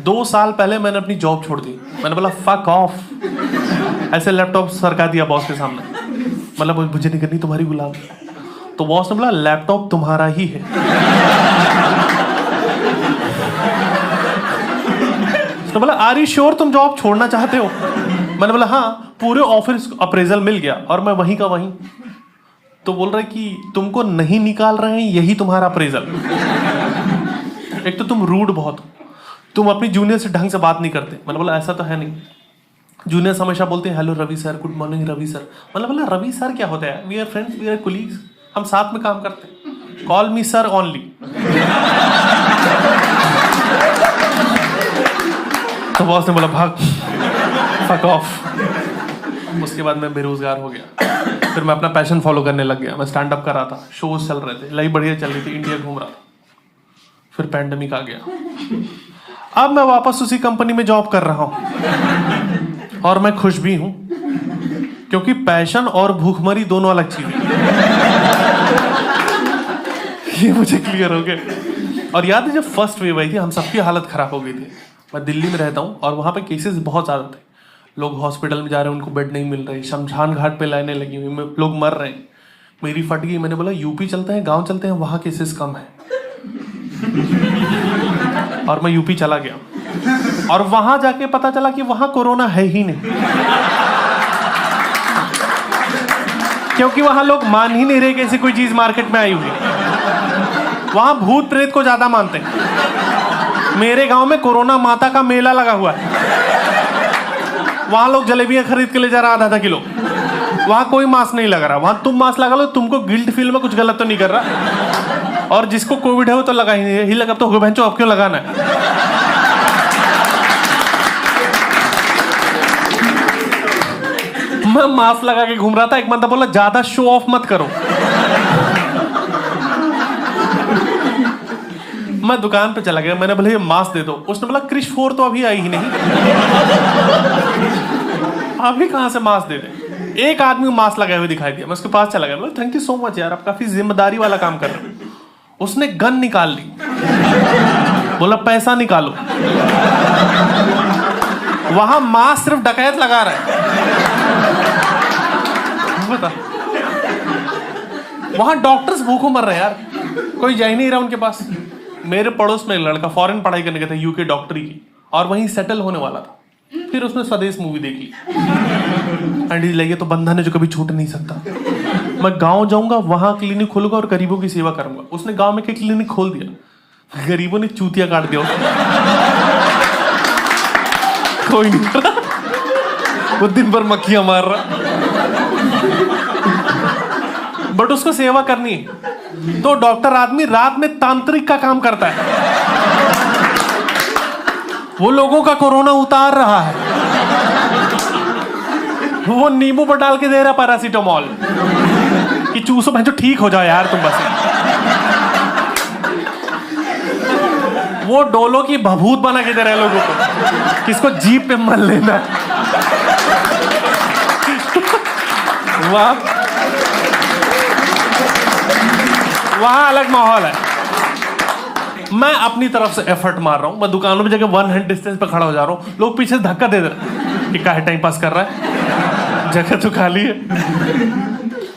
2 साल पहले मैंने अपनी जॉब छोड़ दी। मैंने बोला फक ऑफ, ऐसे लैपटॉप सरका दिया बॉस के सामने, मतलब मुझे नहीं करनी तुम्हारी गुलाम। तो बॉस ने बोला लैपटॉप तुम्हारा ही है। तो बोला आर यू श्योर तुम जॉब छोड़ना चाहते हो? मैंने बोला हाँ, पूरे ऑफिस अप्रेजल मिल गया और मैं वहीं का वहीं। तो बोल रहे कि तुमको नहीं निकाल रहे हैं, यही तुम्हारा अप्रेजल। एक तो तुम रूड बहुत हो, तुम अपनी जूनियर से ढंग से बात नहीं करते। मैंने बोला ऐसा तो है नहीं, जूनियर्स हमेशा बोलते हैं hello Ravi sir, good morning Ravi sir. मतलब बोला रवि सर क्या होता है? We are friends, we are colleagues, हम साथ में काम करते हैं, कॉल मी सर ओनली। तो बॉस ने बोला भाग, फक ऑफ। उसके बाद मैं बेरोजगार हो गया। फिर मैं अपना पैशन फॉलो करने लग गया। मैं स्टैंड अप कर रहा था, शोज चल रहे थे, लाइफ बढ़िया चल रही थी, इंडिया घूम रहा था। फिर पैंडेमिक आ गया। अब मैं वापस उसी कंपनी में जॉब कर रहा हूं और मैं खुश भी हूं, क्योंकि पैशन और भूखमरी दोनों अलग चीज है। ये मुझे क्लियर हो गया। और याद है जब फर्स्ट वेव आई थी, हम सबकी हालत खराब हो गई थी। मैं दिल्ली में रहता हूं और वहां पे केसेस बहुत ज्यादा थे। लोग हॉस्पिटल में जा रहे हैं, उनको बेड नहीं मिल रही, शमशान घाट पे लाइनें लगी हुई, लोग मर रहे हैं। मेरी फट गई। मैंने बोला यूपी चलते हैं, गांव चलते हैं, वहां केसेस कम है। और मैं यूपी चला गया और वहां जाके पता चला कि वहां कोरोना है ही नहीं, क्योंकि वहां लोग मान ही नहीं रहे कि ऐसी कोई चीज मार्केट में आई हुई। वहां भूत प्रेत को ज्यादा मानते हैं। मेरे गांव में कोरोना माता का मेला लगा हुआ है। वहां लोग जलेबियां खरीद के ले जा रहा आधा किलो। वहां कोई मास्क नहीं लगा रहा। वहां तुम मास्क लगा लो, तुमको गिल्ट फील में कुछ गलत तो नहीं कर रहा। और जिसको कोविड है वो तो लगा ही नहीं, ही लगा तो हो बहनचो, अब क्यों लगाना है? मैं मास्क लगा के घूम रहा था। एक बंदा बोला ज्यादा शो ऑफ मत करो। मैं दुकान पे चला गया, मैंने बोला ये मास्क दे दो। उसने बोला क्रिश 4 तो अभी आई ही नहीं, अभी कहां से मास्क दे दे। एक आदमी मास्क लगाए हुए दिखाई दिया। मैं उसके पास चला गया, बोला थैंक यू सो मच यार, आप काफी जिम्मेदारी वाला काम कर रहे हो। उसने गन निकाल ली, बोला पैसा निकालो। वहां मास्क सिर्फ डकैत लगा रहा है, बता। वहां डॉक्टर्स भूखों मर रहे हैं यार, कोई जा ही नहीं रहा उनके पास। मेरे पड़ोस में एक लड़का फॉरेन पढ़ाई करने गया था, यूके डॉक्टरी की, और वहीं सेटल होने वाला था। फिर उसने स्वदेश मूवी देखी एंड लगे तो बंधन है जो कभी छूट नहीं सकता। मैं गांव जाऊंगा, वहां क्लिनिक खोलूंगा और गरीबों की सेवा करूंगा। उसने गांव में एक क्लिनिक खोल दिया, गरीबों ने चूतिया काट दिया। कोई नहीं, वो दिन भर मक्खियां मार रहा, बट उसको सेवा करनी है। तो डॉक्टर आदमी रात में तांत्रिक का काम करता है, वो लोगों का कोरोना उतार रहा है। वो नींबू पर डाल के दे रहा पैरासीटामोल कि चूसो भैंचो ठीक हो जाओ यार तुम बस। वो डोलो की भभूत बना के दे रहे लोगों को, किसको जीप पे मल लेना। वहां अलग माहौल है। मैं अपनी तरफ से एफर्ट मार रहा हूं। मैं दुकानों में जाकर 1 हैंड डिस्टेंस पे खड़ा हो जा रहा हूं। लोग पीछे से धक्का दे रहे कि काहे टाइम पास कर रहा है, जगह तो खाली है।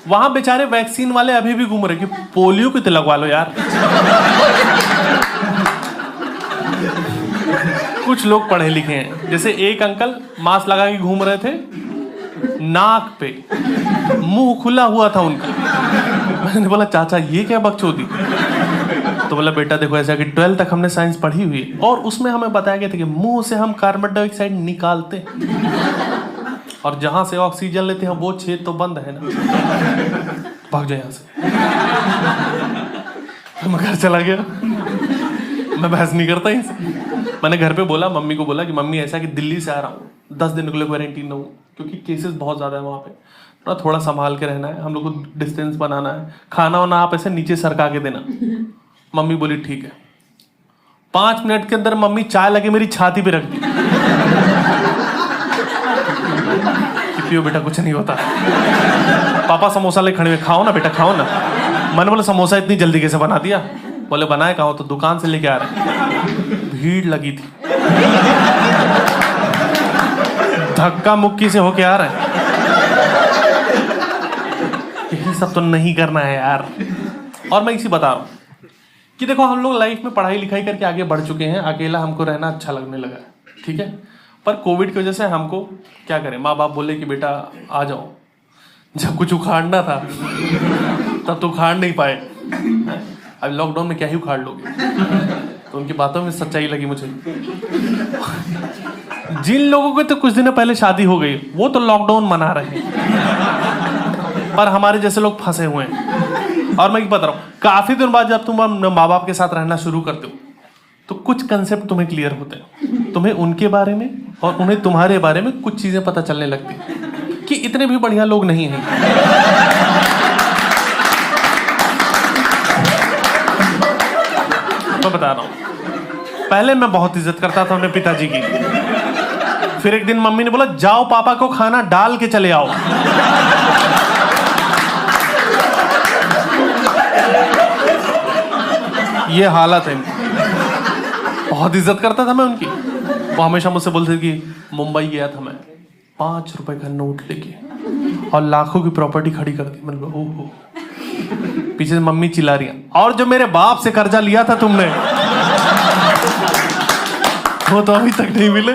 वहां बेचारे वैक्सीन वाले अभी भी घूम रहे कि पोलियो की तो लगवा लो यार। कुछ लोग पढ़े लिखे हैं, जैसे एक अंकल मास्क लगा के घूम रहे थे, नाक पे मुंह खुला हुआ था उनका। मैंने बोला चाचा ये क्या बकचोदी? तो बोला बेटा देखो ऐसा कि 12 तक हमने साइंस पढ़ी हुई है और उसमें हमें बताया गया था कि मुंह से हम कार्बन डाइऑक्साइड निकालते हैं और जहां से ऑक्सीजन लेते हैं वो छेद तो बंद है ना, भाग जाए यहां से। मैं घर चला गया, मैं बहस नहीं करता इनसे। मैंने घर पे बोला, मम्मी को बोला कि मम्मी ऐसा कि दिल्ली से आ रहा हूँ, 10 दिन के लिए क्वारंटीन रहूँ क्योंकि केसेस बहुत ज्यादा है वहां पे, थोड़ा संभाल के रहना है, हम लोग को डिस्टेंस बनाना है, खाना वाना आप ऐसे नीचे सरका के देना। मम्मी बोली ठीक है। 5 मिनट के अंदर मम्मी चाय लगे मेरी छाती पे रख दी कि पियो बेटा कुछ नहीं होता। पापा समोसा ले खड़े हुए, खाओ ना बेटा खाओ ना। मैंने बोला समोसा इतनी जल्दी कैसे बना दिया? बोले बनाए कहाँ हो? तो दुकान से लेके आ रहे। भीड़ लगी थी, धक्का मुक्की से होके आ रहे हैं। यही सब तो नहीं करना है यार। और मैं इसी बता रहा हूँ कि देखो, हम लोग लाइफ में पढ़ाई लिखाई करके आगे बढ़ चुके हैं, अकेला हमको रहना अच्छा लगने लगा है, ठीक है। पर कोविड की वजह से हमको क्या करें, माँ बाप बोले कि बेटा आ जाओ। जब कुछ उखाड़ना था तब तो उखाड़ नहीं पाए, अब लॉकडाउन में क्या ही उखाड़ लोगे। तो उनकी बातों में सच्चाई लगी मुझे। जिन लोगों के तो कुछ दिनों पहले शादी हो गई, वो तो लॉकडाउन मना रहे हैं, पर हमारे जैसे लोग फंसे हुए हैं। और मैं बता रहा हूँ, काफी दिन बाद जब तुम माँ बाप के साथ रहना शुरू करते हो तो कुछ कंसेप्ट तुम्हें क्लियर होते हैं। तुम्हें उनके बारे में और उन्हें तुम्हारे बारे में कुछ चीजें पता चलने लगती हैं कि इतने भी बढ़िया लोग नहीं हैं। तो बता रहा हूँ, पहले मैं बहुत इज्जत करता था अपने पिताजी की। फिर एक दिन मम्मी ने बोला जाओ पापा को खाना डाल के चले आओ। ये हालत है। बहुत इज्जत करता था मैं उनकी। वो हमेशा मुझसे बोलते थे कि मुंबई गया था मैं, 5 रुपए का नोट लेके और लाखों की प्रॉपर्टी खड़ी कर दी। मैंने बोला ओहो। पीछे से मम्मी चिल्ला रही है, और जो मेरे बाप से कर्जा लिया था तुमने वो तो अभी तक नहीं मिले।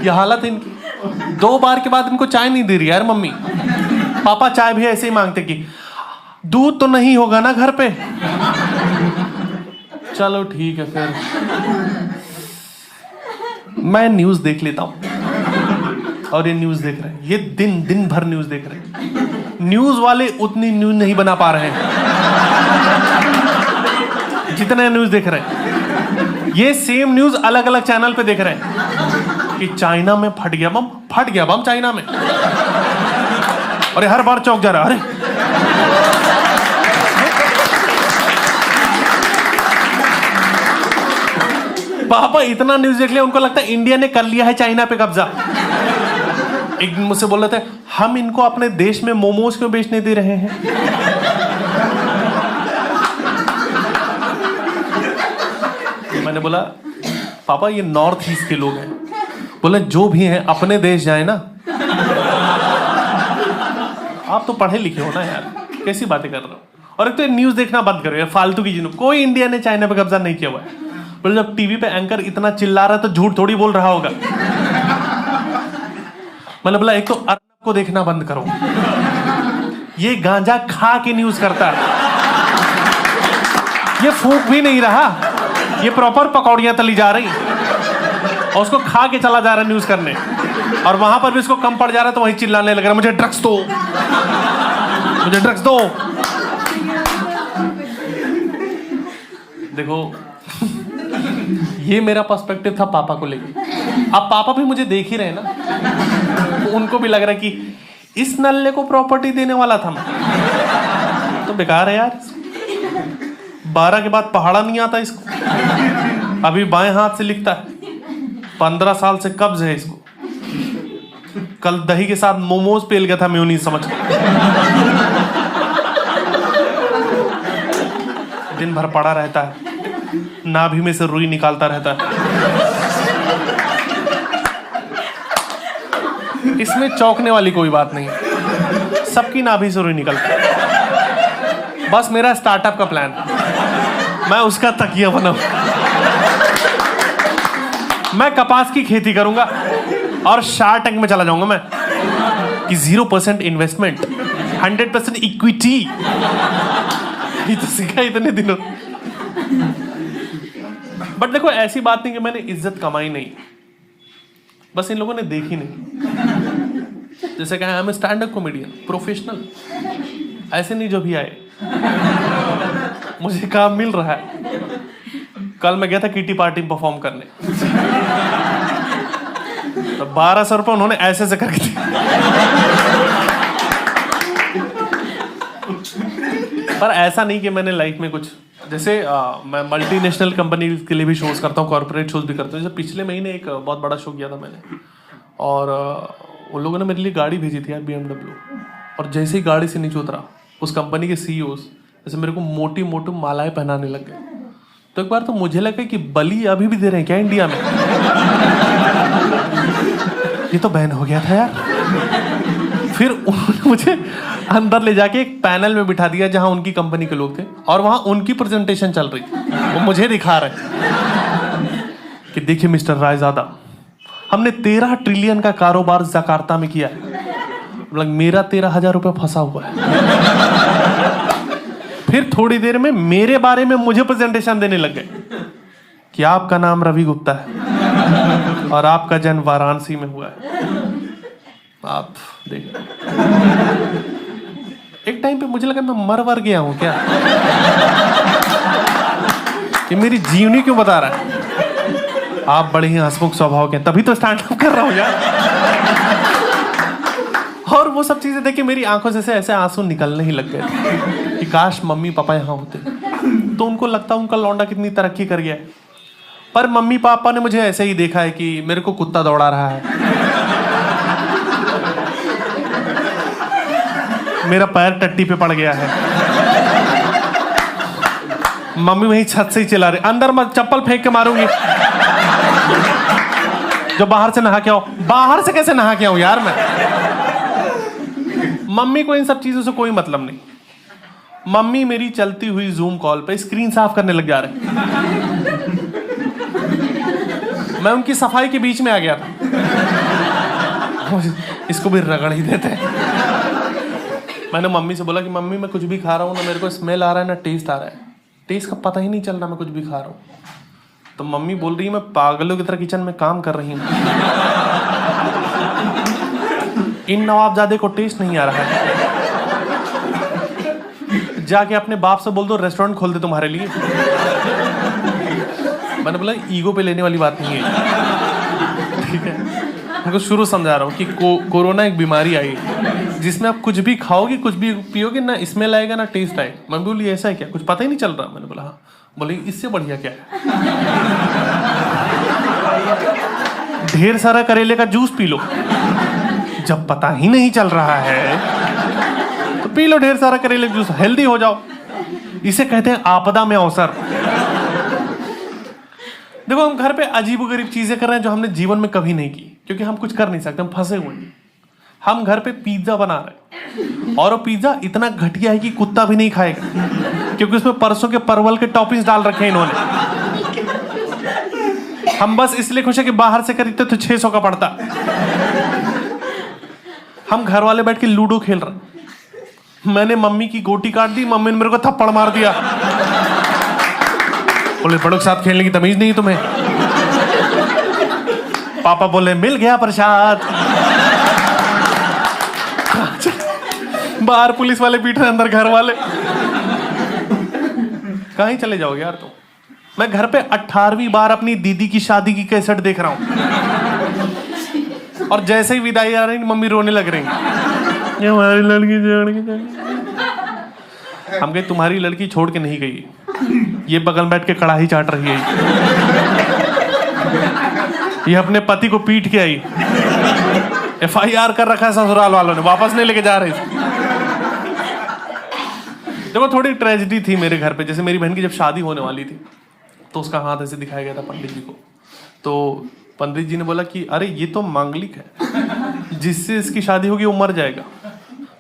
ये हालत है इनकी। 2 बार के बाद इनको चाय नहीं दे रही यार मम्मी। पापा चाय भी ऐसे ही मांगते कि दूध तो नहीं होगा ना घर पे। चलो ठीक है, फिर मैं न्यूज देख लेता हूं। और ये न्यूज देख रहे हैं, ये दिन भर न्यूज देख रहे हैं। न्यूज वाले उतनी न्यूज नहीं बना पा रहे हैं जितने न्यूज देख रहे हैं। ये सेम न्यूज अलग अलग चैनल पे देख रहे हैं कि चाइना में फट गया बम चाइना में। और हर बार चौंक जा रहा, अरे पापा इतना न्यूज देख लिया, उनको लगता है इंडिया ने कर लिया है चाइना पे कब्जा। एक दिन मुझसे बोल रहे थे, हम इनको अपने देश में मोमोज क्यों बेचने दे रहे हैं। मैंने बोला पापा ये नॉर्थ ईस्ट के लोग हैं। बोले जो भी हैं अपने देश जाए ना। आप तो पढ़े लिखे हो ना यार, कैसी बातें कर रहे हो। और एक तो न्यूज देखना बंद करो यार, फालतू की। कोई इंडिया ने चाइना पे कब्जा नहीं किया हुआ है। बोले जब टीवी पे एंकर इतना चिल्ला रहा है तो झूठ थोड़ी बोल रहा होगा। मैंने बोला एक तो अर्नब को देखना बंद करो, ये गांजा खा के न्यूज करता है। ये फूंक भी नहीं रहा, ये प्रॉपर पकौड़ियां तली जा रही और उसको खा के चला जा रहा है न्यूज करने। और वहां पर भी इसको कम पड़ जा रहा है तो वहीं चिल्लाने लग रहा है, मुझे ड्रग्स दो, मुझे ड्रग्स दो। देखो ये मेरा पर्सपेक्टिव था पापा को लेकर। अब पापा भी मुझे देख ही रहे ना, तो उनको भी लग रहा है कि इस नल्ले को प्रॉपर्टी देने वाला था मैं, तो बेकार है यार। 12 के बाद पहाड़ा नहीं आता इसको। अभी बाएं हाथ से लिखता है, 15 साल से कब्ज है इसको। कल दही के साथ मोमोज पेल गया था मेयोनीज समझ कर। दिन भर पड़ा रहता है, नाभि में से रुई निकालता रहता है। इसमें चौंकने वाली कोई बात नहीं, सबकी नाभि से रुई निकलता है। बस मेरा स्टार्टअप का प्लान, मैं उसका तकिया बनाऊं। मैं कपास की खेती करूंगा और शार्क टैंक में चला जाऊंगा मैं कि 0% इन्वेस्टमेंट 100% इक्विटी। ये तो सीखा इतने दिनों। बट देखो ऐसी बात नहीं कि मैंने इज्जत कमाई नहीं, बस इन लोगों ने देखी नहीं। जैसे कहा मैं स्टैंड अप कॉमेडियन प्रोफेशनल, ऐसे नहीं जो भी आए, मुझे काम मिल रहा है। कल मैं गया था किटी पार्टी में परफॉर्म करने, तो 1200 रुपये उन्होंने ऐसे से करके दिए। पर ऐसा नहीं कि मैंने लाइफ में कुछ, जैसे मैं मल्टीनेशनल कंपनी के लिए भी शोज करता हूँ, कॉर्पोरेट शोज भी करता हूँ। जैसे पिछले महीने एक बहुत बड़ा शो किया था मैंने, और उन लोगों ने मेरे लिए गाड़ी भेजी थी यार, BMW। और जैसे ही गाड़ी से नीचे उतरा, उस कंपनी के CEOs जैसे मेरे को मोटी मालाएं पहनाने लग गए। तो एक बार तो मुझे लगा कि बलि अभी भी दे रहे हैं क्या इंडिया में। ये तो बैन हो गया था यार। फिर उन्होंने मुझे अंदर ले जाके एक पैनल में बिठा दिया जहां उनकी कंपनी के लोग थे और वहां उनकी प्रेजेंटेशन चल रही थी। वो मुझे दिखा रहे कि देखिए मिस्टर रायजादा, हमने 13 ट्रिलियन का कारोबार जकार्ता में किया है, मतलब मेरा 13,000 रुपये फंसा हुआ है। फिर थोड़ी देर में मेरे बारे में मुझे प्रेजेंटेशन देने लग गए कि आपका नाम रवि गुप्ता है और आपका जन्म वाराणसी में हुआ है। आप देखिए, एक टाइम पे मुझे लगा मैं मर गया हूं क्या, कि मेरी जीवनी क्यों बता रहा है। आप बड़े ही हंसमुख स्वभाव के, तभी तो स्टैंड अप कर रहा हूं यार। और वो सब चीजें देख के मेरी आंखों से ऐसे आंसू निकलने ही लग गए कि काश मम्मी पापा यहाँ होते तो उनको लगता उनका लौंडा कितनी तरक्की कर गया है। पर मम्मी पापा ने मुझे ऐसे ही देखा है कि मेरे को कुत्ता दौड़ा रहा है, मेरा पैर टट्टी पे पड़ गया है, मम्मी वही छत से ही चिल्ला रही, अंदर मत, चप्पल फेंक के मारूंगी। जो बाहर से नहा के आओ। बाहर से कैसे नहा के आऊं यार मैं। मम्मी को इन सब चीजों से कोई मतलब नहीं। मम्मी मेरी चलती हुई जूम कॉल पे स्क्रीन साफ करने लग जा रहे। मैं उनकी सफाई के बीच में आ गया था। इसको भी रगड़ ही देते हैं। मैंने मम्मी से बोला कि मम्मी मैं कुछ भी खा रहा हूँ ना मेरे को स्मेल आ रहा है ना टेस्ट आ रहा है, टेस्ट का पता ही नहीं चल रहा मैं कुछ भी खा रहा हूँ। तो मम्मी बोल रही है मैं पागलों की तरह किचन में काम कर रही हूँ, इन नवाबजादे को टेस्ट नहीं आ रहा है, जाके अपने बाप से बोल दो रेस्टोरेंट खोल दे तुम्हारे लिए। मैंने बोला ईगो पे लेने वाली बात नहीं है, ठीक है। मैं शुरू समझा रहा हूँ कि कोरोना एक बीमारी आई जिसमें आप कुछ भी खाओगे कुछ भी पियोगे ना स्मेल आएगा ना टेस्ट आएगा। मैं बोली ऐसा है क्या, कुछ पता ही नहीं चल रहा। मैंने बोला हाँ। बोले इससे बढ़िया क्या है, ढेर सारा करेले का जूस पी लो। जब पता ही नहीं चल रहा है तो पी लो ढेर सारा करेले का जूस, हेल्दी हो जाओ। इसे कहते हैं आपदा में अवसर। देखो हम घर पे अजीबोगरीब चीजें कर रहे हैं जो हमने जीवन में कभी नहीं की, क्योंकि हम कुछ कर नहीं सकते, हम फंसे हुए हैं। हम घर पे पिज्जा बना रहे हैं और वो पिज्जा इतना घटिया है कि कुत्ता भी नहीं खाएगा, क्योंकि उसमें परसों के परवल के टॉपिंग्स डाल रखे हैं इन्होंने। हम बस इसलिए खुश है कि बाहर से खरीदते तो 600 का पड़ता। हम घर वाले बैठ के लूडो खेल रहे, मैंने मम्मी की गोटी काट दी, मम्मी ने मेरे को थप्पड़ मार दिया। बोले बड़ों के साथ खेलने की तमीज नहीं तुम्हें। पापा बोले मिल गया प्रसाद। बाहर पुलिस वाले पीट रहे, अंदर घर वाले। कहीं चले जाओगे यार तुम। मैं घर पे 18वीं बार अपनी दीदी की शादी की कैसेट देख रहा हूं, और जैसे ही विदाई आ रही मम्मी रोने लग रही, ये हमारी लड़की छोड़ के चली। हम कहे तुम्हारी लड़की छोड़ के नहीं गई, ये बगल बैठ के कड़ाही चाट रही है, ये अपने पति को पीट के आई, FIR कर रखा है ससुराल वालों ने, वापस नहीं लेके जा रही। देखो थोड़ी ट्रेजेडी थी मेरे घर पे। जैसे मेरी बहन की जब शादी होने वाली थी तो उसका हाथ ऐसे दिखाया गया था पंडित जी को, तो पंडित जी ने बोला कि अरे ये तो मांगलिक है, जिससे इसकी शादी होगी वो मर जाएगा।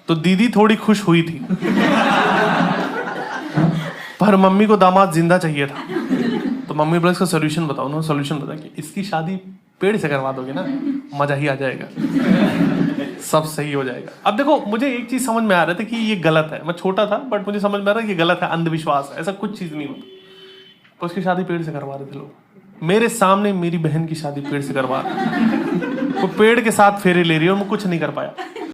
तो दीदी थोड़ी खुश हुई थी, पर मम्मी को दामाद जिंदा चाहिए था। तो मम्मी बोले इसका सोल्यूशन बताओ। उन्होंने सोल्यूशन बताया कि इसकी शादी पेड़ से करवा दोगे ना, मजा ही आ जाएगा, सब सही हो जाएगा। अब देखो मुझे एक चीज समझ में आ रहा था कि ये गलत है। मैं छोटा था बट मुझे समझ में आ रहा है ये गलत है, अंधविश्वास है, ऐसा कुछ चीज नहीं होता। तो उसकी शादी पेड़ से करवा रहे थे लोग, मेरे सामने मेरी बहन की शादी पेड़ से करवा रहे, वो पेड़ के साथ फेरे ले रही है और मैं कुछ नहीं कर पाया।